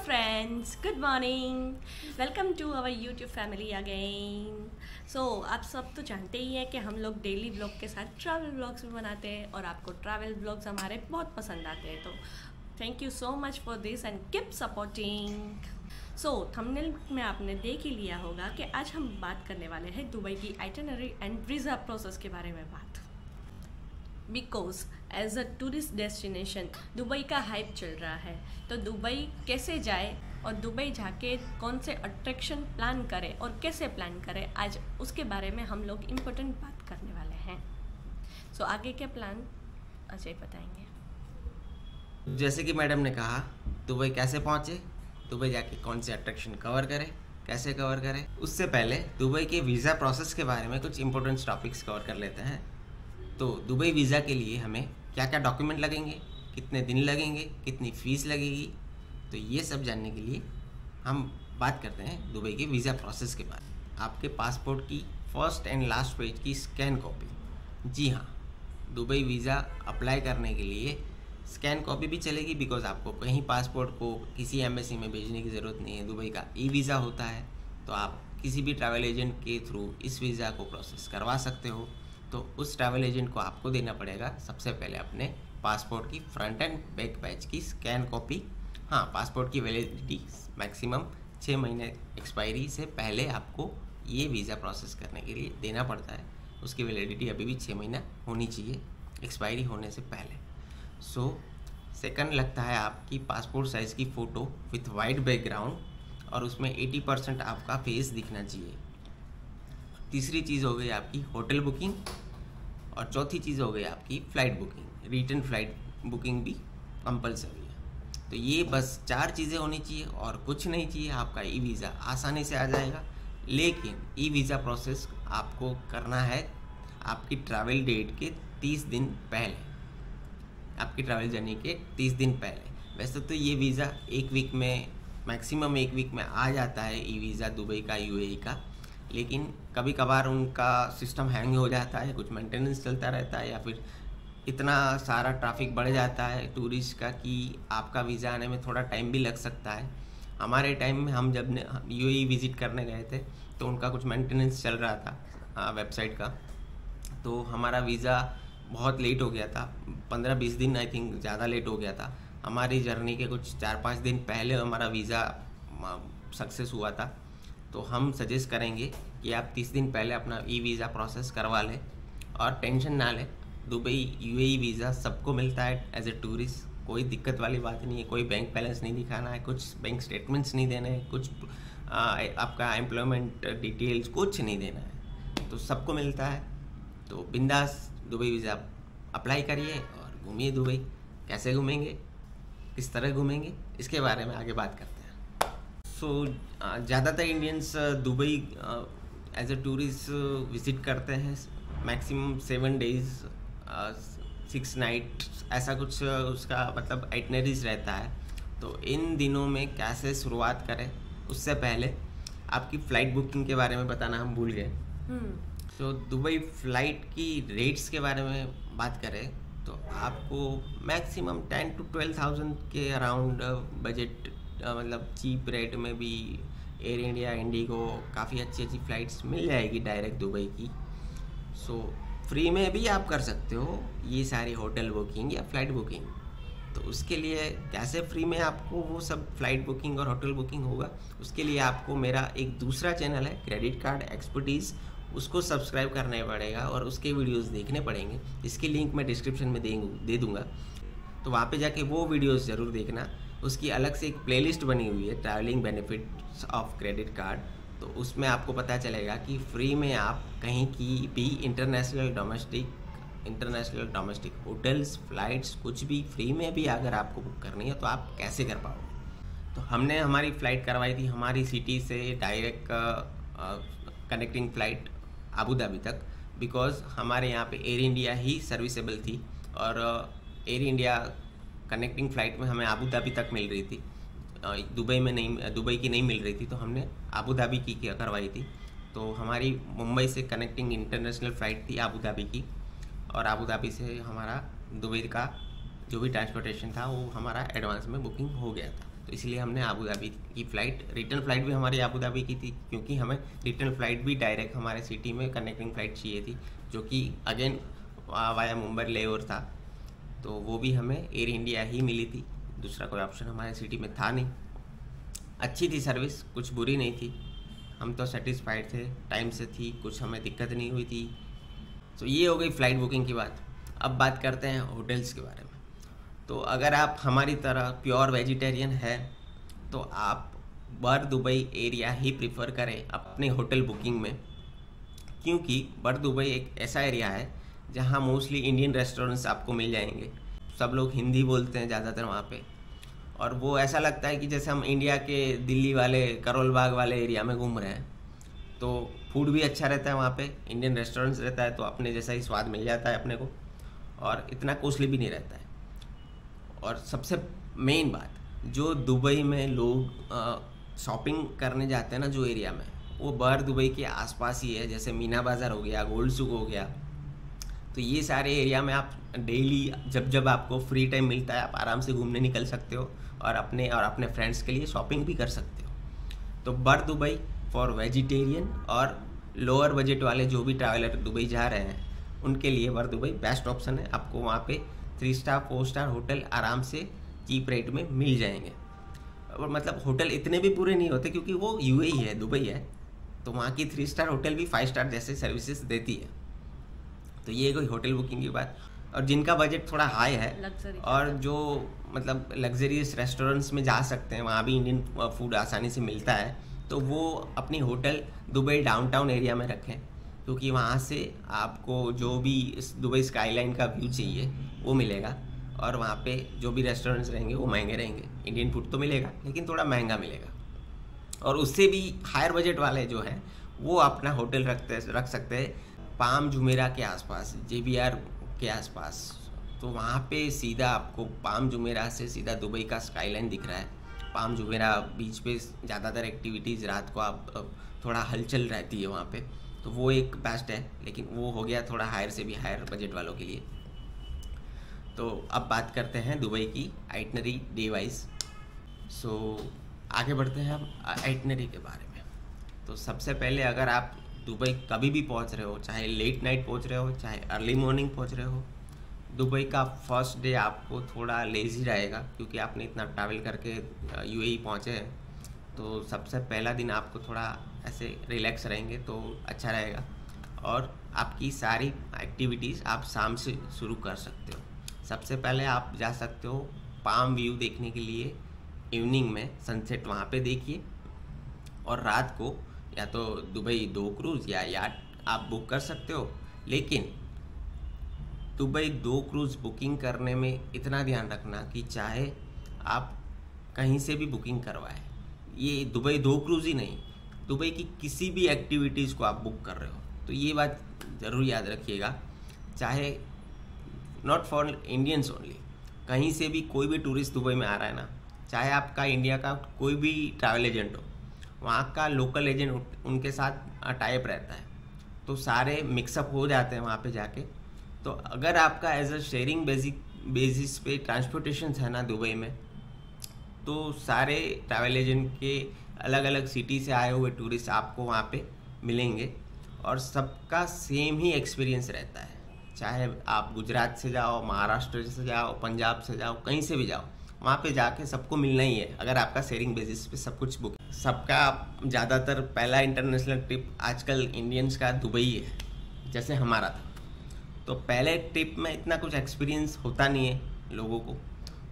friends, good morning. Welcome to our YouTube family again. So आप सब तो जानते ही हैं कि हम लोग डेली ब्लॉग के साथ ट्रैवल ब्लॉग्स भी बनाते हैं और आपको ट्रैवल ब्लॉग्स हमारे बहुत पसंद आते हैं, तो thank you so much for this and keep supporting. So thumbnail में आपने देख ही लिया होगा कि आज हम बात करने वाले हैं दुबई की आइटिनरी एंड वीज़ा प्रोसेस के बारे में बात. Because as a tourist destination Dubai का हाइप चल रहा है, तो दुबई कैसे जाए और दुबई जाके कौन से अट्रैक्शन प्लान करें और कैसे प्लान करें, आज उसके बारे में हम लोग इम्पोर्टेंट बात करने वाले हैं. सो आगे के प्लान अजय बताएंगे. जैसे कि मैडम ने कहा, दुबई कैसे पहुँचे, दुबई जाके कौन से अट्रैक्शन कवर करें, कैसे कवर करें. उससे पहले दुबई के वीज़ा प्रोसेस के बारे में कुछ इंपॉर्टेंट टॉपिक्स कवर कर लेते हैं. तो दुबई वीज़ा के लिए हमें क्या क्या डॉक्यूमेंट लगेंगे, कितने दिन लगेंगे, कितनी फ़ीस लगेगी, तो ये सब जानने के लिए हम बात करते हैं दुबई के वीज़ा प्रोसेस के बारे में. आपके पासपोर्ट की फर्स्ट एंड लास्ट पेज की स्कैन कॉपी. जी हाँ, दुबई वीज़ा अप्लाई करने के लिए स्कैन कॉपी भी चलेगी, बिकॉज आपको कहीं पासपोर्ट को किसी एम्बेसी में भेजने की ज़रूरत नहीं है. दुबई का ई वीज़ा होता है, तो आप किसी भी ट्रैवल एजेंट के थ्रू इस वीज़ा को प्रोसेस करवा सकते हो. तो उस ट्रैवल एजेंट को आपको देना पड़ेगा सबसे पहले अपने पासपोर्ट की फ्रंट एंड बैक पेज की स्कैन कॉपी. हाँ, पासपोर्ट की वैलिडिटी मैक्सिमम 6 महीने एक्सपायरी से पहले आपको ये वीज़ा प्रोसेस करने के लिए देना पड़ता है. उसकी वैलिडिटी अभी भी 6 महीना होनी चाहिए एक्सपायरी होने से पहले. सो सेकंड लगता है आपकी पासपोर्ट साइज़ की फ़ोटो विथ वाइट बैकग्राउंड और उसमें 80% आपका फेस दिखना चाहिए. तीसरी चीज़ हो गई आपकी होटल बुकिंग और चौथी चीज़ हो गई आपकी flight booking. Return flight booking भी कंपलसरी है. तो ये बस 4 चीज़ें होनी चाहिए और कुछ नहीं चाहिए. आपका ई वीज़ा आसानी से आ जाएगा. लेकिन ई वीज़ा प्रोसेस आपको करना है आपकी ट्रैवल डेट के 30 दिन पहले, आपकी ट्रैवल जर्नी के 30 दिन पहले. वैसे तो ये वीज़ा एक वीक में, मैक्सिमम एक वीक में आ जाता है ई वीज़ा दुबई का, यूएई का. लेकिन कभी कभार उनका सिस्टम हैंग हो जाता है, कुछ मेंटेनेंस चलता रहता है, या फिर इतना सारा ट्रैफिक बढ़ जाता है टूरिस्ट का कि आपका वीज़ा आने में थोड़ा टाइम भी लग सकता है. हमारे टाइम में हम जब यूएई विज़िट करने गए थे तो उनका कुछ मेंटेनेंस चल रहा था वेबसाइट का, तो हमारा वीज़ा बहुत लेट हो गया था. 15-20 दिन आई थिंक ज़्यादा लेट हो गया था. हमारी जर्नी के कुछ 4-5 दिन पहले हमारा वीज़ा सक्सेस हुआ था. तो हम सजेस्ट करेंगे कि आप 30 दिन पहले अपना ई वीज़ा प्रोसेस करवा लें और टेंशन ना लें. दुबई यूएई वीज़ा सबको मिलता है एज ए टूरिस्ट, कोई दिक्कत वाली बात नहीं है. कोई बैंक बैलेंस नहीं दिखाना है, कुछ बैंक स्टेटमेंट्स नहीं देने हैं, कुछ आपका एम्प्लॉयमेंट डिटेल्स कुछ नहीं देना है, तो सबको मिलता है. तो बिंदास दुबई वीज़ा अप्लाई करिए और घूमिए दुबई. कैसे घूमेंगे, किस तरह घूमेंगे, इसके बारे में आगे बात करते हैं. सो ज़्यादातर Indians Dubai as a tourist visit करते हैं. मैक्सिमम 7 डेज़ 6 नाइट ऐसा कुछ उसका मतलब आइटनरीज रहता है. तो इन दिनों में कैसे शुरुआत करें, उससे पहले आपकी फ़्लाइट बुकिंग के बारे में बताना हम भूल गए. तो दुबई फ़्लाइट की रेट्स के बारे में बात करें तो आपको मैक्सिमम 10 to 12,000 के अराउंड बजट, मतलब चीप रेट में भी एयर इंडिया, इंडिगो, काफ़ी अच्छी अच्छी फ़्लाइट्स मिल जाएगी डायरेक्ट दुबई की. सो फ्री में भी आप कर सकते हो ये सारी होटल बुकिंग या फ़्लाइट बुकिंग. तो उसके लिए कैसे फ्री में आपको वो सब फ़्लाइट बुकिंग और होटल बुकिंग होगा, उसके लिए आपको मेरा एक दूसरा चैनल है क्रेडिट कार्ड एक्सपर्टीज़, उसको सब्सक्राइब करना पड़ेगा और उसके वीडियोस देखने पड़ेंगे. इसकी लिंक मैं डिस्क्रिप्शन में दे दूँगा, तो वहाँ पे जाके वो वीडियोस ज़रूर देखना. उसकी अलग से एक प्लेलिस्ट बनी हुई है travelling benefits of credit card. तो उसमें आपको पता चलेगा कि फ्री में आप कहीं की भी इंटरनेशनल डोमेस्टिक होटल्स, फ्लाइट्स, कुछ भी फ्री में भी अगर आपको बुक करनी है तो आप कैसे कर पाओगे. तो हमने हमारी फ़्लाइट करवाई थी हमारी सिटी से direct connecting flight Abu Dhabi तक, बिकॉज़ हमारे यहाँ पे एयर इंडिया ही सर्विसेबल थी और एयर इंडिया कनेक्टिंग फ़्लाइट में हमें अबू धाबी तक मिल रही थी, दुबई में नहीं, दुबई की नहीं मिल रही थी. तो हमने अबू धाबी की करवाई थी. तो हमारी मुंबई से कनेक्टिंग इंटरनेशनल फ़्लाइट थी अबू धाबी की, और अबू धाबी से हमारा दुबई का जो भी ट्रांसपोर्टेशन था वो हमारा एडवांस में बुकिंग हो गया था. तो इसलिए हमने आबू धाबी की फ़्लाइट, रिटर्न फ़्लाइट भी हमारी आबू धाबी की थी, क्योंकि हमें रिटर्न फ़्लाइट भी डायरेक्ट हमारे सिटी में कनेक्टिंग फ़्लाइट चाहिए थी, जो कि अगेन वाया मुंबई लेओवर था। तो वो भी हमें एयर इंडिया ही मिली थी, दूसरा कोई ऑप्शन हमारे सिटी में था नहीं। अच्छी थी सर्विस, कुछ बुरी नहीं थी, हम तो सेटिस्फाइड थे, टाइम से थी, कुछ हमें दिक्कत नहीं हुई थी। तो ये हो गई फ़्लाइट बुकिंग की बात। अब बात करते हैं होटल्स के बारे में। तो अगर आप हमारी तरह प्योर वेजिटेरियन है तो आप बर दुबई एरिया ही प्रिफर करें अपने होटल बुकिंग में, क्योंकि बर दुबई एक ऐसा एरिया है जहां मोस्टली इंडियन रेस्टोरेंट्स आपको मिल जाएंगे। सब लोग हिंदी बोलते हैं ज़्यादातर वहाँ पे, और वो ऐसा लगता है कि जैसे हम इंडिया के दिल्ली वाले करोल बाग वाले एरिया में घूम रहे हैं। तो फूड भी अच्छा रहता है वहाँ पे, इंडियन रेस्टोरेंट्स रहता है, तो अपने जैसा ही स्वाद मिल जाता है अपने को, और इतना कॉस्टली भी नहीं रहता है। और सबसे मेन बात, जो दुबई में लोग शॉपिंग करने जाते हैं ना जो एरिया में, वो बर दुबई के आसपास ही है, जैसे मीना बाज़ार हो गया, गोल्ड सुक हो गया। तो ये सारे एरिया में आप डेली जब जब आपको फ्री टाइम मिलता है आप आराम से घूमने निकल सकते हो, और अपने फ्रेंड्स के लिए शॉपिंग भी कर सकते हो। तो बर दुबई फॉर वेजिटेरियन और लोअर बजट वाले जो भी ट्रैवलर दुबई जा रहे हैं उनके लिए बर दुबई बेस्ट ऑप्शन है। आपको वहाँ पे 3 स्टार 4 स्टार होटल आराम से चीप रेट में मिल जाएंगे। और मतलब होटल इतने भी पूरे नहीं होते, क्योंकि वो यूएई है, दुबई है, तो वहाँ की 3 स्टार होटल भी 5 स्टार जैसे सर्विसेज देती है। तो ये कोई होटल बुकिंग की बात। और जिनका बजट थोड़ा हाई है और जो मतलब लग्जरियस रेस्टोरेंट्स में जा सकते हैं, वहाँ भी इंडियन फूड आसानी से मिलता है, तो वो अपनी होटल दुबई डाउनटाउन एरिया में रखें, क्योंकि वहाँ से आपको जो भी दुबई स्काईलाइन का व्यू चाहिए वो मिलेगा। और वहाँ पे जो भी रेस्टोरेंट्स रहेंगे वो महंगे रहेंगे, इंडियन फूड तो मिलेगा लेकिन थोड़ा महंगा मिलेगा। और उससे भी हायर बजट वाले जो हैं वो अपना होटल रख सकते हैं पाम जुमेरा के आसपास, JBR के आसपास। तो वहाँ पे सीधा आपको पाम जुमेरा से सीधा दुबई का स्काईलाइन दिख रहा है। पाम जुमेरा बीच पे ज़्यादातर एक्टिविटीज़ रात को आप थोड़ा हलचल रहती है वहाँ पे, तो वो एक बेस्ट है, लेकिन वो हो गया थोड़ा हायर से भी हायर बजट वालों के लिए। तो अब बात करते हैं दुबई की आइटनरी डे वाइज। सो आगे बढ़ते हैं हम आइटनरी के बारे में। तो सबसे पहले अगर आप दुबई कभी भी पहुंच रहे हो, चाहे लेट नाइट पहुंच रहे हो चाहे अर्ली मॉर्निंग पहुंच रहे हो, दुबई का फर्स्ट डे आपको थोड़ा लेज़ी रहेगा, क्योंकि आपने इतना ट्रैवल करके UAE पहुंचे हैं। तो सबसे पहला दिन आपको थोड़ा ऐसे रिलैक्स रहेंगे तो अच्छा रहेगा, और आपकी सारी एक्टिविटीज़ आप शाम से शुरू कर सकते हो। सबसे पहले आप जा सकते हो पाम व्यू देखने के लिए, इवनिंग में सनसेट वहाँ पे देखिए। और रात को या तो दुबई 2 क्रूज़ या याट आप बुक कर सकते हो, लेकिन दुबई 2 क्रूज़ बुकिंग करने में इतना ध्यान रखना कि चाहे आप कहीं से भी बुकिंग करवाएं, ये दुबई 2 क्रूज़ ही नहीं, दुबई की किसी भी एक्टिविटीज़ को आप बुक कर रहे हो तो ये बात ज़रूर याद रखिएगा, चाहे नॉट फॉर इंडियंस ओनली, कहीं से भी कोई भी टूरिस्ट दुबई में आ रहा है ना, चाहे आपका इंडिया का कोई भी ट्रैवल एजेंट हो, वहाँ का लोकल एजेंट उनके साथ टाइप रहता है, तो सारे मिक्सअप हो जाते हैं वहाँ पे जाके। तो अगर आपका एज अ शेयरिंग बेसिस पे ट्रांसपोर्टेशन है ना दुबई में, तो सारे ट्रैवल एजेंट के अलग अलग सिटी से आए हुए टूरिस्ट आपको वहाँ पे मिलेंगे, और सबका सेम ही एक्सपीरियंस रहता है। चाहे आप गुजरात से जाओ, महाराष्ट्र से जाओ, पंजाब से जाओ, कहीं से भी जाओ, वहाँ पे जाके सबको मिलना ही है, अगर आपका शेयरिंग बेसिस पे सब कुछ बुक। सबका ज़्यादातर पहला इंटरनेशनल ट्रिप आजकल इंडियंस का दुबई है, जैसे हमारा था। तो पहले ट्रिप में इतना कुछ एक्सपीरियंस होता नहीं है लोगों को,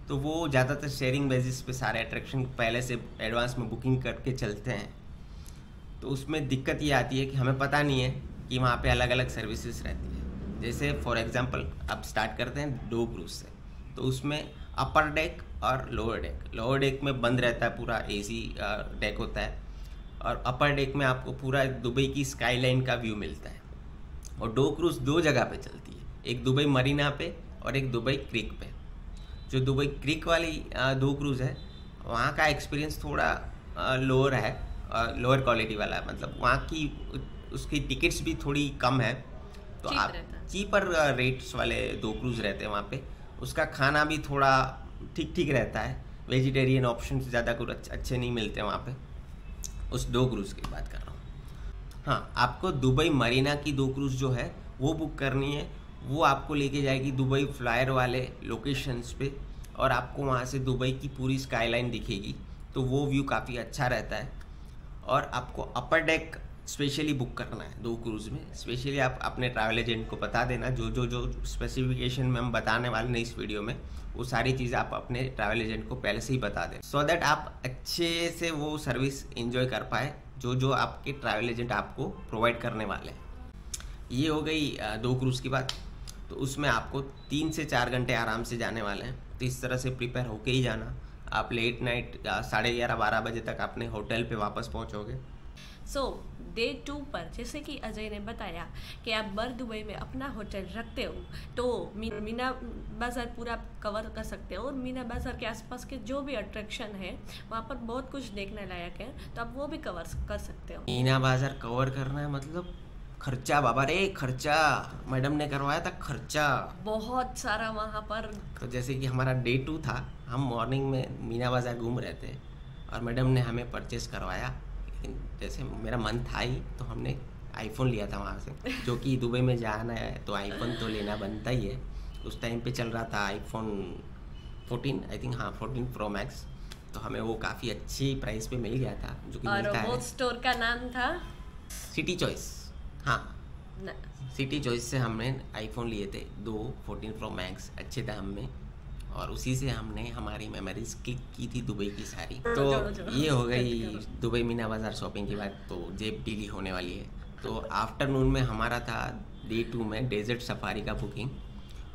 तो वो ज़्यादातर शेयरिंग बेसिस पे सारे अट्रैक्शन पहले से एडवांस में बुकिंग करके चलते हैं। तो उसमें दिक्कत ये आती है कि हमें पता नहीं है कि वहाँ पे अलग अलग सर्विसेज रहती है। जैसे फॉर एग्जांपल अब स्टार्ट करते हैं 2 क्रूज से, तो उसमें अपर डेक और लोअर डेक में बंद रहता है, पूरा AC डेक होता है, और अपर डेक में आपको पूरा दुबई की स्काईलाइन का व्यू मिलता है। और 2 क्रूज 2 जगह पे चलती है, एक दुबई मरीना पे और एक दुबई क्रिक पे। जो दुबई क्रिक वाली 2 क्रूज है, वहाँ का एक्सपीरियंस थोड़ा लोअर है, लोअर क्वालिटी वाला है, मतलब वहाँ की उसकी टिकट्स भी थोड़ी कम है, तो आप चीपर रेट्स वाले 2 क्रूज रहते हैं वहाँ पे। उसका खाना भी थोड़ा ठीक ठीक रहता है, वेजिटेरियन ऑप्शन ज़्यादा कुछ अच्छे नहीं मिलते वहाँ पे। उस 2 क्रूज़ की बात कर रहा हूँ। हाँ, आपको दुबई मरीना की 2 क्रूज़ जो है वो बुक करनी है। वो आपको लेके जाएगी दुबई फ्लायर वाले लोकेशंस पे, और आपको वहाँ से दुबई की पूरी स्काईलाइन दिखेगी, तो वो व्यू काफ़ी अच्छा रहता है। और आपको अपर डेक स्पेशली बुक करना है 2 क्रूज़ में। स्पेशली आप अपने ट्रैवल एजेंट को बता देना, जो स्पेसिफिकेशन में हम बताने वाले हैं इस वीडियो में, वो सारी चीज़ें आप अपने ट्रैवल एजेंट को पहले से ही बता दें, सो दैट आप अच्छे से वो सर्विस एंजॉय कर पाए जो आपके ट्रैवल एजेंट आपको प्रोवाइड करने वाले हैं। ये हो गई 2 क्रूज़ की बात। तो उसमें आपको 3 से 4 घंटे आराम से जाने वाले हैं, तो इस तरह से प्रिपेयर होके ही जाना। आप लेट नाइट 11:30-12 बजे तक अपने होटल पे वापस पहुंचोगे। सो डे 2 पर जैसे कि अजय ने बताया कि आप बर दुबई में अपना होटल रखते हो, तो मीना बाज़ार पूरा कवर कर सकते हो, और मीना बाज़ार के आसपास के जो भी अट्रैक्शन है वहाँ पर बहुत कुछ देखने लायक है, तो आप वो भी कवर कर सकते हो। मीना बाज़ार कवर करना है मतलब खर्चा, बाबा रे खर्चा, मैडम ने करवाया था खर्चा बहुत सारा वहाँ पर। तो जैसे कि हमारा डे 2 था, हम मॉर्निंग में मीना बाज़ार घूम रहे थे और मैडम ने हमें परचेस करवाया। लेकिन जैसे मेरा मन था ही, तो हमने आईफोन लिया था वहाँ से, जो कि दुबई में जाना है तो आईफोन तो लेना बनता ही है। उस टाइम पे चल रहा था आईफोन 14, आई थिंक, हाँ 14 प्रो मैक्स। तो हमें वो काफ़ी अच्छी प्राइस पे मिल गया था, जो कि मिलता है। वो स्टोर का नाम था सिटी चॉइस। हाँ, सिटी चॉइस से हमने आईफोन लिए थे 2 14 प्रो मैक्स अच्छे दाम में, और उसी से हमने हमारी मेमोरीज क्लिक की थी दुबई की सारी। तो ये हो गई दुबई मीना बाज़ार शॉपिंग की बात, तो जेब डीली होने वाली है। तो आफ्टरनून में हमारा था डे 2 में डेजर्ट सफारी का बुकिंग।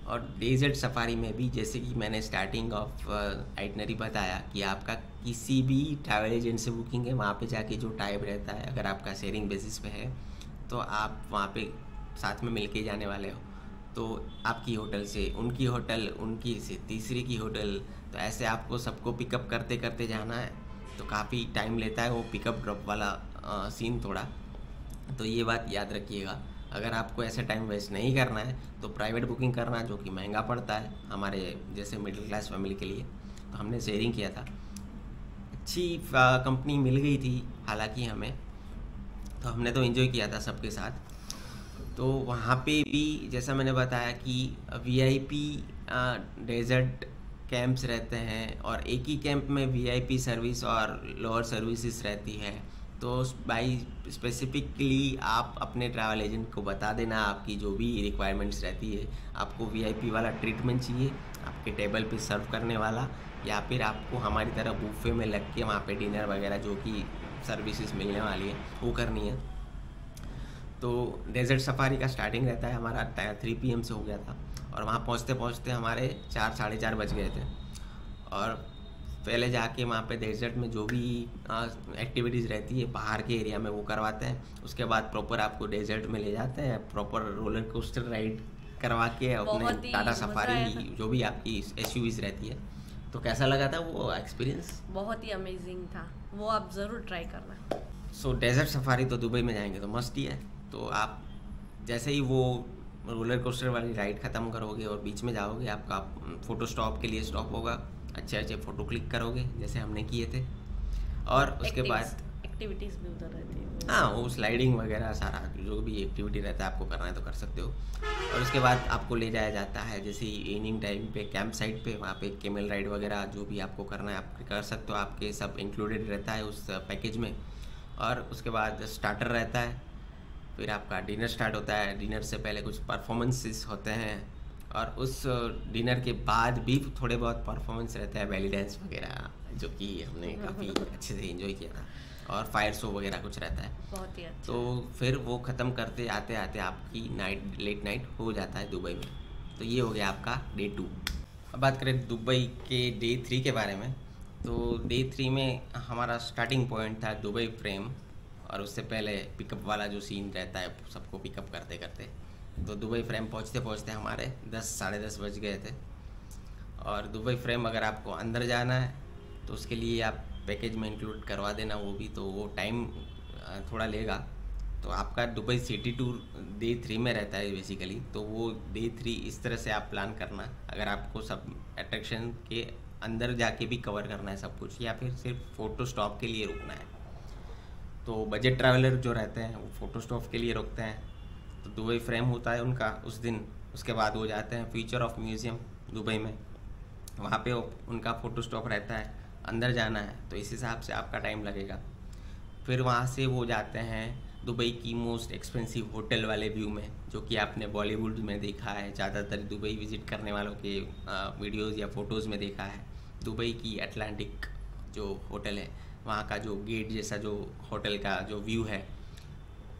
और डेजर्ट सफारी में भी जैसे कि मैंने स्टार्टिंग ऑफ आइटनरी बताया कि आपका किसी भी ट्रैवल एजेंट से बुकिंग है, वहाँ पे जाके जो टाइप रहता है, अगर आपका शेयरिंग बेसिस पे है तो आप वहाँ पे साथ में मिलके जाने वाले हो, तो आपकी होटल से उनकी होटल, उनकी से तीसरी की होटल, तो ऐसे आपको सबको पिकअप करते करते जाना है। तो काफ़ी टाइम लेता है वो पिकअप ड्रॉप वाला सीन थोड़ा। तो ये बात याद रखिएगा, अगर आपको ऐसे टाइम वेस्ट नहीं करना है तो प्राइवेट बुकिंग करना, जो कि महंगा पड़ता है हमारे जैसे मिडिल क्लास फैमिली के लिए। तो हमने शेयरिंग किया था, अच्छी कंपनी मिल गई थी हालांकि हमें, तो हमने तो एंजॉय किया था सबके साथ। तो वहाँ पे भी जैसा मैंने बताया कि वीआईपी डेजर्ट कैंप्स रहते हैं, और एक ही कैंप में वीआईपी सर्विस और लोअर सर्विसेज रहती है। तो बाई स्पेसिफिकली आप अपने ट्रैवल एजेंट को बता देना आपकी जो भी रिक्वायरमेंट्स रहती है। आपको वीआईपी वाला ट्रीटमेंट चाहिए, आपके टेबल पे सर्व करने वाला, या फिर आपको हमारी तरह बुफे में लग के वहाँ पे डिनर वगैरह जो कि सर्विसेज मिलने वाली है वो करनी है। तो डेजर्ट सफारी का स्टार्टिंग रहता है हमारा 3 PM से हो गया था, और वहाँ पहुँचते पहुँचते हमारे 4 साढ़े 4 बज गए थे। और पहले जाके वहाँ पे डेजर्ट में जो भी एक्टिविटीज़ रहती है बाहर के एरिया में वो करवाते हैं। उसके बाद प्रॉपर आपको डेजर्ट में ले जाते हैं, प्रॉपर रोलर कोस्टर राइड करवा के अपने टाटा सफारी जो भी आपकी SUVs रहती है। तो कैसा लगा था वो एक्सपीरियंस? बहुत ही अमेजिंग था, वो आप ज़रूर ट्राई करना। सो डेजर्ट सफारी तो दुबई में जाएंगे तो मस्ट ही है। तो आप जैसे ही वो रोलर कोस्टर वाली राइड ख़त्म करोगे और बीच में जाओगे, आपका फ़ोटो स्टॉप के लिए स्टॉप होगा, अच्छे अच्छे फ़ोटो क्लिक करोगे जैसे हमने किए थे। और उसके बाद एक्टिविटीज़ भी उधर रहती है। हाँ, वो स्लाइडिंग वगैरह सारा जो भी एक्टिविटी रहता है आपको करना है तो कर सकते हो। और उसके बाद आपको ले जाया जाता है जैसे इवनिंग टाइम पे कैंप साइट पे, वहाँ पे केमल राइड वगैरह जो भी आपको करना है आप कर सकते हो, आपके सब इंक्लूडेड रहता है उस पैकेज में। और उसके बाद स्टार्टर रहता है, फिर आपका डिनर स्टार्ट होता है। डिनर से पहले कुछ परफॉर्मेंसेस होते हैं, और उस डिनर के बाद भी थोड़े बहुत परफॉर्मेंस रहता है, बेली डांस वगैरह, जो कि हमने काफ़ी अच्छे से एंजॉय किया था। और फायर शो वगैरह कुछ रहता है, बहुत ही अच्छा। तो फिर वो ख़त्म करते आते आते आपकी लेट नाइट हो जाता है दुबई में। तो ये हो गया आपका डे 2। अब बात करें दुबई के डे 3 के बारे में, तो डे 3 में हमारा स्टार्टिंग पॉइंट था दुबई फ्रेम, और उससे पहले पिकअप वाला जो सीन रहता है सबको पिकअप करते करते। तो दुबई फ्रेम पहुँचते पहुँचते हमारे 10 साढ़े 10 बज गए थे। और दुबई फ्रेम अगर आपको अंदर जाना है तो उसके लिए आप पैकेज में इंक्लूड करवा देना वो भी, तो वो टाइम थोड़ा लेगा। तो आपका दुबई सिटी टूर डे 3 में रहता है बेसिकली, तो वो डे 3 इस तरह से आप प्लान करना। अगर आपको सब अट्रैक्शन के अंदर जाके भी कवर करना है सब कुछ, या फिर सिर्फ फ़ोटो स्टॉप के लिए रुकना है। तो बजट ट्रैवलर जो रहते हैं वो फ़ोटो स्टॉप के लिए रुकते हैं, तो दुबई फ्रेम होता है उनका उस दिन। उसके बाद वो जाते हैं फ्यूचर ऑफ म्यूज़ियम दुबई में, वहाँ पे उनका फ़ोटो स्टॉप रहता है, अंदर जाना है तो इस हिसाब से आपका टाइम लगेगा। फिर वहाँ से वो जाते हैं दुबई की मोस्ट एक्सपेंसिव होटल वाले व्यू में, जो कि आपने बॉलीवुड में देखा है, ज़्यादातर दुबई विज़िट करने वालों के वीडियोज़ या फ़ोटोज़ में देखा है। दुबई की अटलांटिक जो होटल है, वहाँ का जो गेट जैसा जो होटल का जो व्यू है,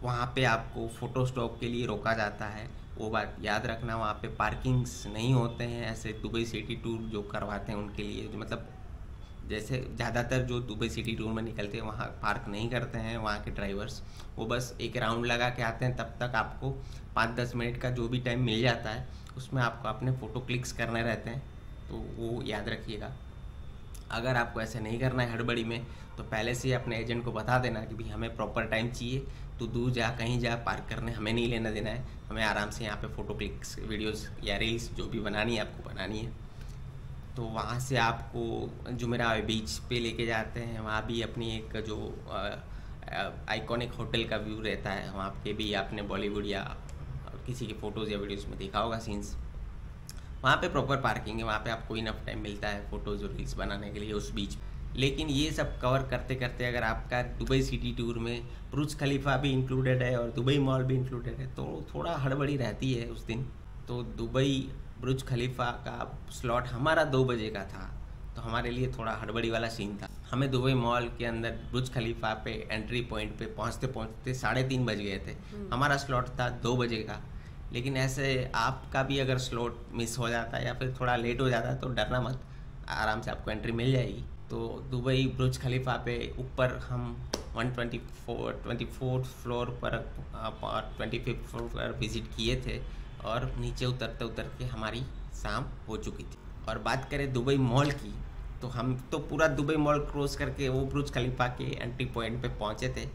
वहाँ पे आपको फ़ोटो स्टॉप के लिए रोका जाता है। वो बात याद रखना, वहाँ पे पार्किंग्स नहीं होते हैं ऐसे दुबई सिटी टूर जो करवाते हैं उनके लिए, जो मतलब जैसे ज़्यादातर जो दुबई सिटी टूर में निकलते हैं वहाँ पार्क नहीं करते हैं वहाँ के ड्राइवर्स, वो बस एक राउंड लगा के आते हैं। तब तक आपको 5-10 मिनट का जो भी टाइम मिल जाता है उसमें आपको अपने फ़ोटो क्लिक्स करने रहते हैं, तो वो याद रखिएगा। अगर आपको ऐसे नहीं करना है हड़बड़ी में, तो पहले से ही अपने एजेंट को बता देना कि भाई हमें प्रॉपर टाइम चाहिए, तो दूर जा कहीं जा पार्क करने हमें नहीं लेना देना है, हमें आराम से यहाँ पे फ़ोटो क्लिक्स वीडियोस या रील्स जो भी बनानी है आपको बनानी है। तो वहाँ से आपको जुमेराह बीच पे लेके जाते हैं, वहाँ भी अपनी एक जो आइकॉनिक होटल का व्यू रहता है, वहाँ पे भी आपने बॉलीवुड या किसी की फ़ोटोज़ या वीडियोज़ में देखा होगा सीन्स। वहाँ पे प्रॉपर पार्किंग है, वहाँ पे आपको इनफ टाइम मिलता है फ़ोटोज़ और रील्स बनाने के लिए उस बीच। लेकिन ये सब कवर करते करते अगर आपका दुबई सिटी टूर में बुर्ज खलीफा भी इंक्लूडेड है और दुबई मॉल भी इंक्लूडेड है, तो थोड़ा हड़बड़ी रहती है उस दिन। तो दुबई बुर्ज खलीफा का स्लॉट हमारा 2 बजे का था, तो हमारे लिए थोड़ा हड़बड़ी वाला सीन था। हमें दुबई मॉल के अंदर बुर्ज खलीफा पे एंट्री पॉइंट पे पहुँचते 3:30 बज गए थे। हमारा स्लॉट था 2 बजे का। लेकिन ऐसे आपका भी अगर स्लॉट मिस हो जाता है या फिर थोड़ा लेट हो जाता है तो डरना मत, आराम से आपको एंट्री मिल जाएगी। तो दुबई बुर्ज खलीफा पे ऊपर हम 24th फ्लोर पर 25th फ्लोर पर विज़िट किए थे, और नीचे उतरते उतरते हमारी शाम हो चुकी थी। और बात करें दुबई मॉल की, तो हम तो पूरा दुबई मॉल क्रॉस करके वो बुर्ज खलीफा के एंट्री पॉइंट पे पहुंचे थे,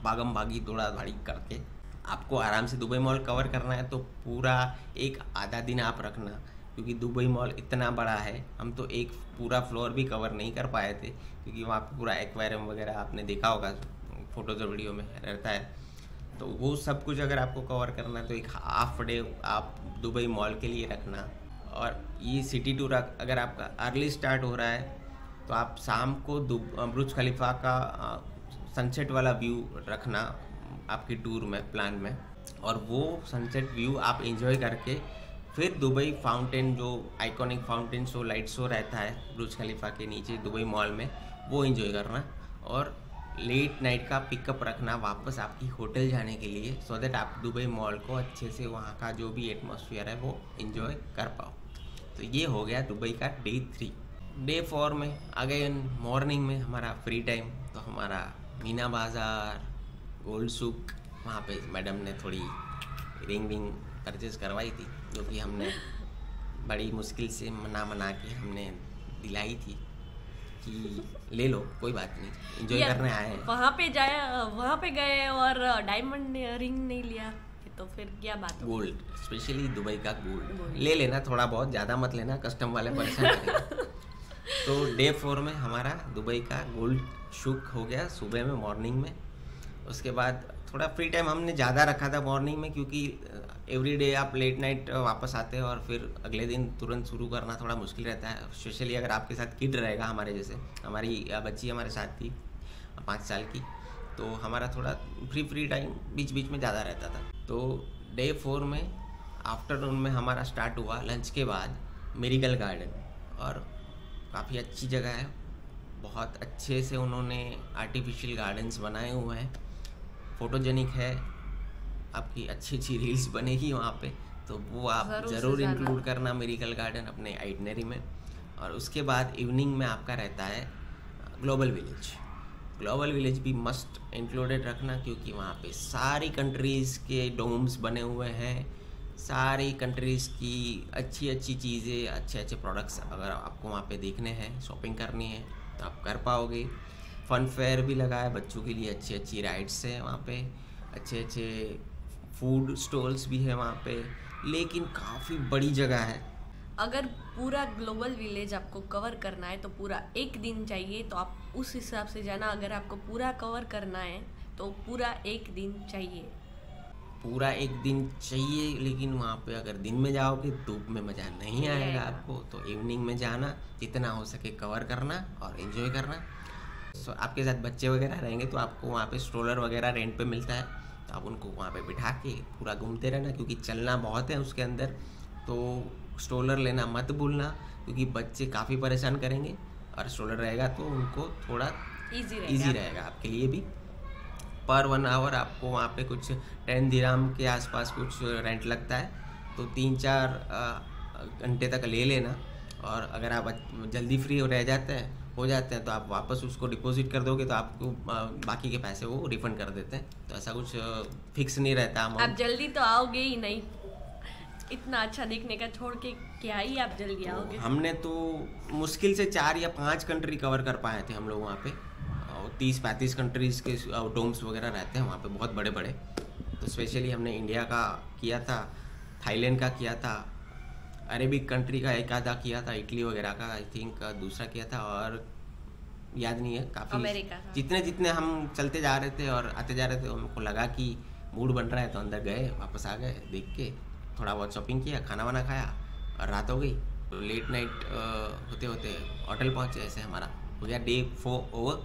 भागम भागी दौड़ा भाड़ी करके। आपको आराम से दुबई मॉल कवर करना है तो पूरा एक आधा दिन आप रखना, क्योंकि दुबई मॉल इतना बड़ा है। हम तो एक पूरा फ्लोर भी कवर नहीं कर पाए थे, क्योंकि वहाँ पे पूरा एक्वेरियम वगैरह आपने देखा होगा फोटोज और वीडियो में रहता है। तो वो सब कुछ अगर आपको कवर करना है तो एक हाफ डे आप दुबई मॉल के लिए रखना। और ये सिटी टूर अगर आपका अर्ली स्टार्ट हो रहा है तो आप शाम को बुर्ज खलीफा का सनसेट वाला व्यू रखना आपकी टूर में प्लान में, और वो सनसेट व्यू आप एंजॉय करके फिर दुबई फाउंटेन जो iconic fountain show light show रहता है बुर्ज खलीफा के नीचे दुबई मॉल में, वो एंजॉय करना। और लेट नाइट का पिकअप रखना वापस आपकी होटल जाने के लिए, सो दैट आप दुबई मॉल को अच्छे से वहाँ का जो भी एटमॉस्फेयर है वो एंजॉय कर पाओ। तो ये हो गया दुबई का डे 3। डे 4 में अगेन मॉर्निंग में हमारा फ्री टाइम, तो हमारा मीना बाज़ार, गोल्ड सूक, वहाँ पे मैडम ने थोड़ी रिंग परचेज़ करवाई थी, जो कि हमने बड़ी मुश्किल से मना के हमने दिलाई थी कि ले लो कोई बात नहीं, एंजॉय करने आए हैं। वहाँ पे गए और डायमंड रिंग नहीं लिया तो फिर क्या बात हो। गोल्ड, स्पेशली दुबई का गोल्ड ले लेना, थोड़ा बहुत, ज़्यादा मत लेना, कस्टम वाले परेशान करेंगे। तो डे 4 में हमारा दुबई का गोल्ड शूक हो गया सुबह में मॉर्निंग में। उसके बाद थोड़ा फ्री टाइम हमने ज़्यादा रखा था मॉर्निंग में, क्योंकि एवरी डे आप लेट नाइट वापस आते हैं और फिर अगले दिन तुरंत शुरू करना थोड़ा मुश्किल रहता है, स्पेशली अगर आपके साथ किड रहेगा। हमारे जैसे हमारी बच्ची हमारे साथ थी 5 साल की, तो हमारा थोड़ा फ्री टाइम बीच बीच में ज़्यादा रहता था। तो डे 4 में आफ्टरनून में हमारा स्टार्ट हुआ लंच के बाद मेरीगल गार्डन, और काफ़ी अच्छी जगह है, बहुत अच्छे से उन्होंने आर्टिफिशियल गार्डन्स बनाए हुए हैं, फोटोजेनिक है, आपकी अच्छी रील्स बनेगी वहाँ पे, तो वो आप ज़रूर इंक्लूड करना मेरीगल गार्डन अपने आइटनरी में। और उसके बाद इवनिंग में आपका रहता है ग्लोबल विलेज भी मस्ट इंक्लूडेड रखना, क्योंकि वहाँ पे सारी कंट्रीज़ के डोम्स बने हुए हैं, सारी कंट्रीज़ की अच्छी चीज़ें, अच्छे प्रोडक्ट्स अगर आपको वहाँ पे देखने हैं, शॉपिंग करनी है तो आप कर पाओगे। फन फेयर भी लगा है बच्चों के लिए, अच्छी राइड्स हैं वहाँ पे, अच्छे फूड स्टॉल्स भी है वहाँ पे, लेकिन काफ़ी बड़ी जगह है, अगर पूरा ग्लोबल विलेज आपको कवर करना है तो पूरा एक दिन चाहिए, तो आप उस हिसाब से जाना। अगर आपको पूरा कवर करना है तो पूरा एक दिन चाहिए। पूरा एक दिन चाहिए, लेकिन वहाँ पे अगर दिन में जाओगे धूप में मज़ा नहीं आएगा आपको, तो इवनिंग में जाना, जितना हो सके कवर करना और एंजॉय करना। सो आपके साथ बच्चे वगैरह रहेंगे तो आपको वहाँ पे स्ट्रोलर वगैरह रेंट पे मिलता है, तो आप उनको वहाँ पे बिठा के पूरा घूमते रहना, क्योंकि चलना बहुत है उसके अंदर। तो स्ट्रोलर लेना मत भूलना, क्योंकि बच्चे काफ़ी परेशान करेंगे, और स्ट्रोलर रहेगा तो उनको थोड़ा ईजी रहेगा आपके लिए भी। पर 1 आवर आपको वहाँ पे कुछ 10 दिराम के आसपास कुछ रेंट लगता है, तो 3-4 घंटे तक ले लेना। और अगर आप जल्दी फ्री हो जाते हैं तो आप वापस उसको डिपॉजिट कर दोगे, तो आपको बाकी के पैसे वो रिफंड कर देते हैं। तो ऐसा कुछ फिक्स नहीं रहता अमाउंट। आप जल्दी तो आओगे ही नहीं, इतना अच्छा देखने का छोड़ के क्या ही आप जल्दी आओगे। हमने तो मुश्किल से 4 या 5 कंट्री कवर कर पाए थे हम लोग वहाँ पे। 30-35 कंट्रीज़ के डोम्स वगैरह रहते हैं वहाँ पे, बहुत बड़े बड़े। तो स्पेशली हमने इंडिया का किया था, थाईलैंड का किया था, अरेबिक कंट्री का एक आधा किया था, इटली वगैरह का आई थिंक दूसरा किया था, और याद नहीं है काफ़ी। अमेरिका का। जितने हम चलते जा रहे थे और आते जा रहे थे, हमको लगा कि मूड बन रहा है, तो अंदर गए, वापस आ गए, देख के थोड़ा बहुत शॉपिंग किया, खाना वाना खाया, और रात हो गई। तो लेट नाइट होते होते होटल पहुँचे। ऐसे हमारा हो गया डे 4 ओवर।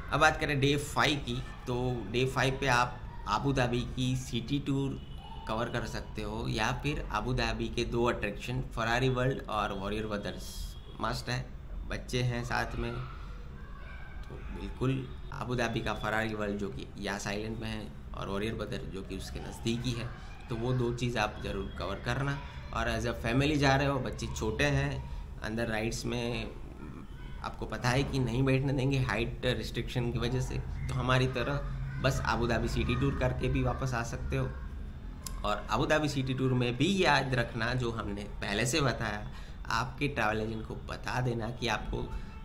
अब बात करें डे 5 की, तो डे 5 पे आप आबू धाबी की सिटी टूर कवर कर सकते हो, या फिर आबू धाबी के 2 अट्रैक्शन फरारी वर्ल्ड और वॉरियर ब्रदर्स मस्ट है। बच्चे हैं साथ में तो बिल्कुल आबू धाबी का फरारी वर्ल्ड जो कि यास आइलैंड में है, और वॉरियर ब्रदर जो कि उसके नज़दीकी है, तो वो 2 चीज़ आप ज़रूर कवर करना। और एज अ फैमिली जा रहे हो, बच्चे छोटे हैं, अंदर राइड्स में आपको पता है कि नहीं बैठने देंगे हाइट रिस्ट्रिक्शन की वजह से, तो हमारी तरह बस आबू धाबी सिटी टूर करके भी वापस आ सकते हो। और आबू धाबी सिटी टूर में भी याद रखना जो हमने पहले से बताया, आपके ट्रैवल एजेंट को बता देना कि आपको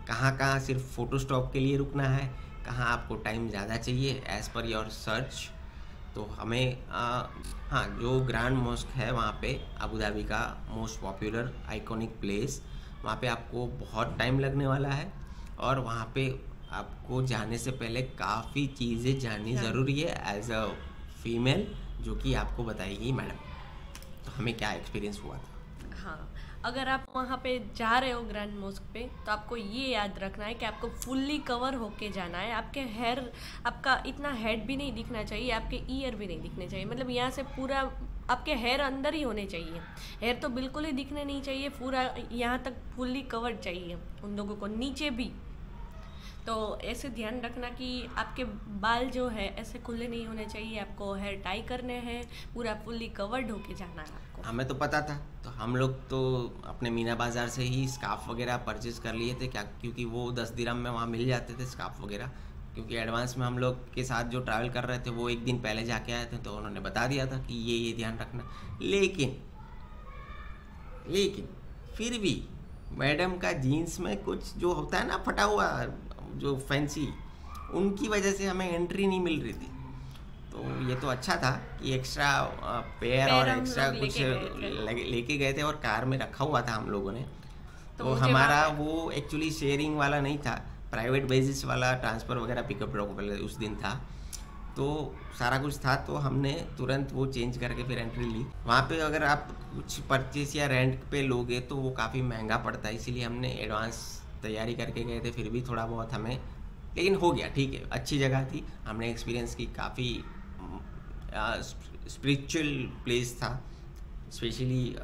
कहाँ कहाँ सिर्फ फ़ोटो स्टॉप के लिए रुकना है, कहाँ आपको टाइम ज़्यादा चाहिए एज़ पर योर सर्च। तो हमें हाँ, जो ग्रैंड मॉस्क है वहाँ पे आबू धाबी का मोस्ट पॉपुलर आइकॉनिक प्लेस, वहाँ पे आपको बहुत टाइम लगने वाला है, और वहाँ पे आपको जाने से पहले काफ़ी चीज़ें जाननी ज़रूरी है एज अ फीमेल, जो कि आपको बताएगी मैडम। तो हमें क्या एक्सपीरियंस हुआ था। हाँ, अगर आप वहाँ पे जा रहे हो ग्रैंड मॉस्क पे, तो आपको ये याद रखना है कि आपको फुल्ली कवर होके जाना है। आपके हेयर, आपका इतना हेड भी नहीं दिखना चाहिए, आपके ईयर भी नहीं दिखने चाहिए, मतलब यहाँ से पूरा आपके हेयर अंदर ही होने चाहिए। हेयर तो बिल्कुल ही दिखने नहीं चाहिए, पूरा यहाँ तक फुल्ली कवर्ड चाहिए उन लोगों को, नीचे भी। तो ऐसे ध्यान रखना कि आपके बाल जो है ऐसे खुले नहीं होने चाहिए, आपको हेयर टाई करने हैं, पूरा फुल्ली कवर्ड होके जाना है आपको। हमें तो पता था, तो हम लोग तो अपने मीना बाज़ार से ही स्कार्फ वगैरह परचेज़ कर लिए थे, क्या क्योंकि वो 10 दिरहम में वहाँ मिल जाते थे स्कार्फ वगैरह। क्योंकि एडवांस में हम लोग के साथ जो ट्रैवल कर रहे थे वो एक दिन पहले जाके आए थे, तो उन्होंने बता दिया था कि ये ध्यान रखना। लेकिन फिर भी मैडम का जीन्स में कुछ जो होता है ना फटा हुआ, जो फैंसी, उनकी वजह से हमें एंट्री नहीं मिल रही थी। तो ये तो अच्छा था कि एक्स्ट्रा पेयर और एक्स्ट्रा कुछ लेके गए थे, और कार में रखा हुआ था हम लोगों ने। तो हमारा वो एक्चुअली शेयरिंग वाला नहीं था, प्राइवेट बेसिस वाला ट्रांसफ़र वगैरह पिकअप ड्रॉप वाला उस दिन था। तो सारा कुछ था, तो हमने तुरंत वो चेंज करके फिर एंट्री ली। वहाँ पे अगर आप कुछ परचेस या रेंट पे लोगे तो वो काफ़ी महंगा पड़ता है, इसीलिए हमने एडवांस तैयारी करके गए थे। फिर भी थोड़ा बहुत हमें, लेकिन हो गया, ठीक है, अच्छी जगह थी, हमने एक्सपीरियंस की। काफ़ी स्पिरिचुअल प्लेस था, स्पेशली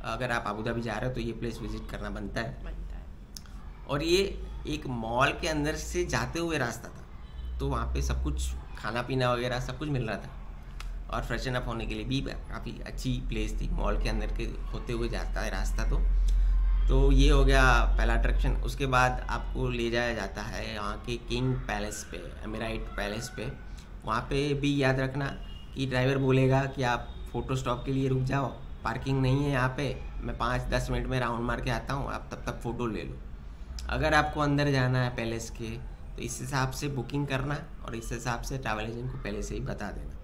अगर आप आबू धाबी जा रहे हो तो ये प्लेस विजिट करना बनता है। और ये एक मॉल के अंदर से जाते हुए रास्ता था, तो वहाँ पे सब कुछ खाना पीना वगैरह सब कुछ मिल रहा था, और फ्रेशन अप होने के लिए भी काफ़ी अच्छी प्लेस थी। मॉल के अंदर के होते हुए जाता है रास्ता। तो ये हो गया पहला अट्रैक्शन। उसके बाद आपको ले जाया जाता है यहाँ के किंग पैलेस पे, एमिराइट पैलेस पे। वहाँ पे भी याद रखना कि ड्राइवर बोलेगा कि आप फ़ोटो स्टॉप के लिए रुक जाओ, पार्किंग नहीं है यहाँ पे, मैं 5-10 मिनट में राउंड मार के आता हूँ, आप तब तक फ़ोटो ले लो। अगर आपको अंदर जाना है पैलेस के, तो इस हिसाब से बुकिंग करना, और इस हिसाब से ट्रैवल एजेंट को पहले से ही बता देना।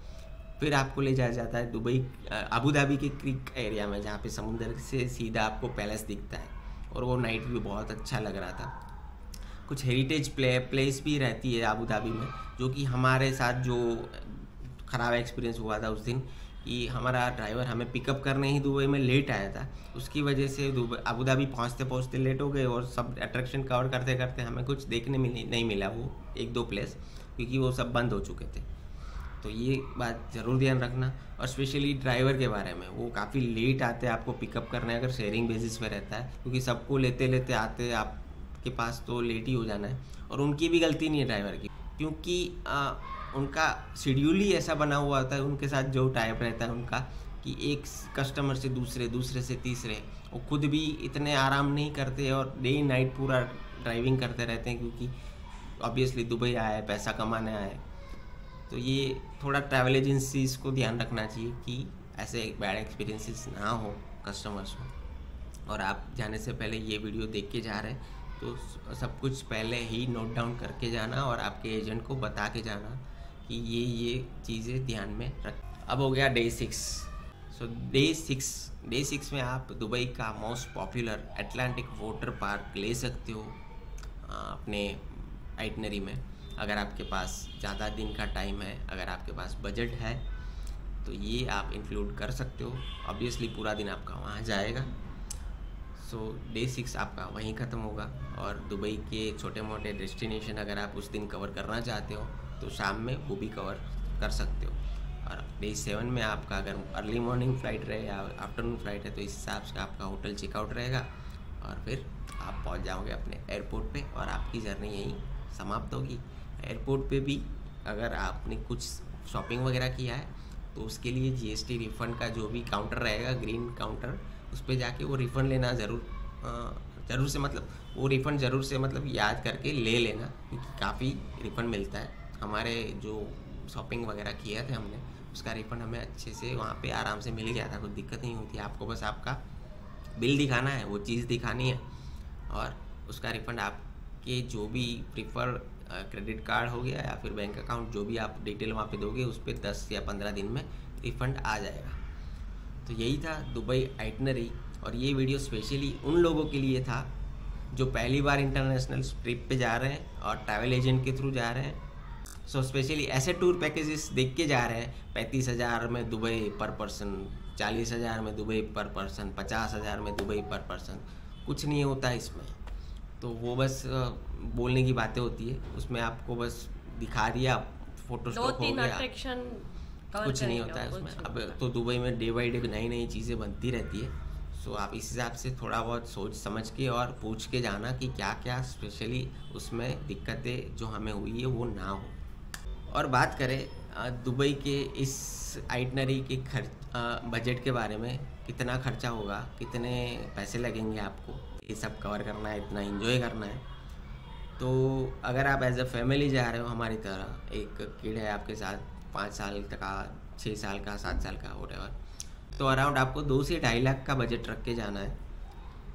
फिर आपको ले जाया जाता है दुबई अबू धाबी के क्रीक एरिया में, जहाँ पे समुंदर से सीधा आपको पैलेस दिखता है, और वो नाइट व्यू बहुत अच्छा लग रहा था। कुछ हेरिटेज प्लेस भी रहती है अबू धाबी में, जो कि हमारे साथ जो ख़राब एक्सपीरियंस हुआ था उस दिन कि हमारा ड्राइवर हमें पिकअप करने ही दुबई में लेट आया था, उसकी वजह से अबू धाबी पहुँचते लेट हो गए, और सब अट्रैक्शन कवर करते करते हमें कुछ देखने नहीं मिला वो 1-2 प्लेस, क्योंकि वो सब बंद हो चुके थे। तो ये बात ज़रूर ध्यान रखना। और स्पेशली ड्राइवर के बारे में, वो काफ़ी लेट आते हैं आपको पिकअप करने, अगर शेयरिंग बेसिस पे रहता है, क्योंकि सबको लेते आते आपके पास तो लेट ही हो जाना है। और उनकी भी गलती नहीं है ड्राइवर की, क्योंकि उनका शेड्यूल ही ऐसा बना हुआ होता है, उनके साथ जो टाइप रहता है उनका, कि एक कस्टमर से दूसरे से तीसरे, वो खुद भी इतने आराम नहीं करते और डे नाइट पूरा ड्राइविंग करते रहते हैं, क्योंकि ऑब्वियसली दुबई आए, पैसा कमाने आए। तो ये थोड़ा ट्रैवल एजेंसीज़ को ध्यान रखना चाहिए कि ऐसे बैड एक्सपीरियंसेस ना हो कस्टमर्स को। और आप जाने से पहले ये वीडियो देख के जा रहे हैं तो सब कुछ पहले ही नोट डाउन करके जाना, और आपके एजेंट को बता के जाना कि ये चीज़ें ध्यान में रख। अब हो गया डे 6। सो डे 6 में आप दुबई का most popular Atlantic water park ले सकते हो अपने आइटनरी में, अगर आपके पास ज़्यादा दिन का टाइम है, अगर आपके पास बजट है तो ये आप इंक्लूड कर सकते हो। ऑब्वियसली पूरा दिन आपका वहाँ जाएगा। सो डे 6 आपका वहीं ख़त्म होगा, और दुबई के छोटे मोटे डेस्टिनेशन अगर आप उस दिन कवर करना चाहते हो तो शाम में वो भी कवर कर सकते हो। और डे 7 में आपका अगर अर्ली मॉर्निंग फ़्लाइट रहे या आफ्टरनून फ़्लाइट है तो इस हिसाब से आपका होटल चेकआउट रहेगा, और फिर आप पहुँच जाओगे अपने एयरपोर्ट पे, और आपकी जर्नी यहीं समाप्त होगी। एयरपोर्ट पे भी अगर आपने कुछ शॉपिंग वगैरह किया है तो उसके लिए GST रिफ़ंड का जो भी काउंटर रहेगा, ग्रीन काउंटर, उस पर जाके वो रिफ़ंड लेना ज़रूर से, मतलब वो रिफ़ंड ज़रूर से मतलब याद करके ले लेना, क्योंकि काफ़ी रिफ़ंड मिलता है। हमारे जो शॉपिंग वगैरह किया थे हमने, उसका रिफ़ंड हमें अच्छे से वहाँ पे आराम से मिल गया था, कोई दिक्कत नहीं होती। आपको बस आपका बिल दिखाना है, वो चीज़ दिखानी है, और उसका रिफ़ंड आपके जो भी प्रीफर क्रेडिट कार्ड हो गया या फिर बैंक अकाउंट, जो भी आप डिटेल वहाँ पे दोगे उस पर 10 या 15 दिन में रिफ़ंड आ जाएगा। तो यही था दुबई आइटनरी, और ये वीडियो स्पेशली उन लोगों के लिए था जो पहली बार इंटरनेशनल ट्रिप पे जा रहे हैं और ट्रैवल एजेंट के थ्रू जा रहे हैं। सो स्पेशली ऐसे टूर पैकेजेस देख के जा रहे हैं, 35,000 में दुबई पर पर्सन, 40,000 में दुबई पर पर्सन, 50,000 में दुबई पर पर्सन, कुछ नहीं होता इसमें। तो वो बस बोलने की बातें होती है, उसमें आपको बस दिखा दिया, फोटोस्टॉप हो गया, कुछ नहीं होता है उसमें। अब तो दुबई में डे बाई डे नई चीज़ें बनती रहती है। सो आप इस हिसाब से थोड़ा बहुत सोच समझ के और पूछ के जाना कि क्या क्या स्पेशली उसमें दिक्कतें जो हमें हुई है वो ना हो। और बात करें दुबई के इस आइटनरी के बजट के बारे में, कितना खर्चा होगा, कितने पैसे लगेंगे आपको ये सब कवर करना है, इतना एंजॉय करना है। तो अगर आप एज अ फैमिली जा रहे हो हमारी तरह, एक किड है आपके साथ 5 साल का, 6 साल का, 7 साल का, व्हाटएवर, तो अराउंड आपको 2 से 2.5 लाख का बजट रख के जाना है।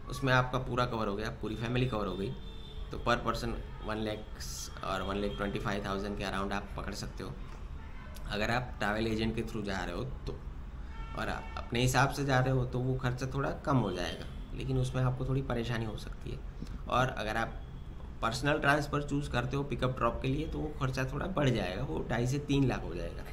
उसमें आपका पूरा कवर हो गया, पूरी फैमिली कवर हो गई। तो पर पर्सन 1 लाख और 1,25,000 के अराउंड आप पकड़ सकते हो अगर आप ट्रैवल एजेंट के थ्रू जा रहे हो तो। और आप अपने हिसाब से जा रहे हो तो वो खर्चा थोड़ा कम हो जाएगा, लेकिन उसमें आपको थोड़ी परेशानी हो सकती है। और अगर आप पर्सनल ट्रांसफ़र चूज़ करते हो पिकअप ड्रॉप के लिए तो वो खर्चा थोड़ा बढ़ जाएगा, वो 2.5 से 3 लाख हो जाएगा।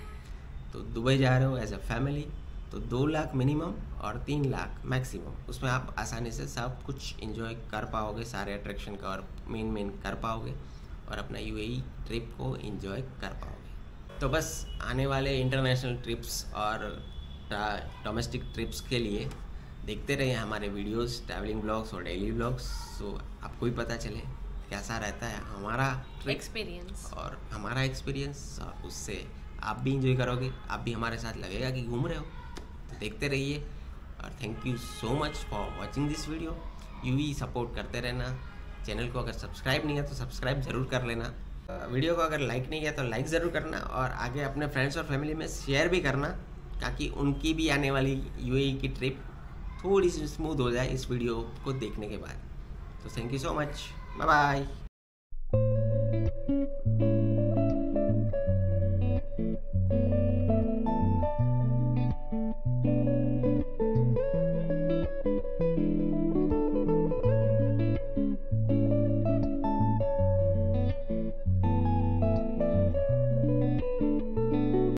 तो दुबई जा रहे हो एज अ फैमिली तो 2 लाख मिनिमम और 3 लाख मैक्सिमम, उसमें आप आसानी से सब कुछ एंजॉय कर पाओगे, सारे अट्रैक्शन का और मेन कर पाओगे, और अपना UAE ट्रिप को एंजॉय कर पाओगे। तो बस आने वाले इंटरनेशनल ट्रिप्स और डोमेस्टिक ट्रिप्स के लिए देखते रहिए हमारे वीडियोस, ट्रैवलिंग ब्लॉग्स और डेली ब्लॉग्स। सो आपको ही पता चले कैसा रहता है हमारा एक्सपीरियंस और उससे आप भी इंजॉय करोगे, आप भी हमारे साथ लगेगा कि घूम रहे हो। तो देखते रहिए, और thank you so much for watching this video. यूं ही सपोर्ट करते रहना। चैनल को अगर सब्सक्राइब नहीं है तो सब्सक्राइब ज़रूर कर लेना। वीडियो को अगर लाइक नहीं किया तो लाइक ज़रूर करना, और आगे अपने फ्रेंड्स और फैमिली में शेयर भी करना, ताकि उनकी भी आने वाली UAE की ट्रिप थोड़ी सी स्मूथ हो जाए इस वीडियो को देखने के बाद। तो thank you so much, bye bye.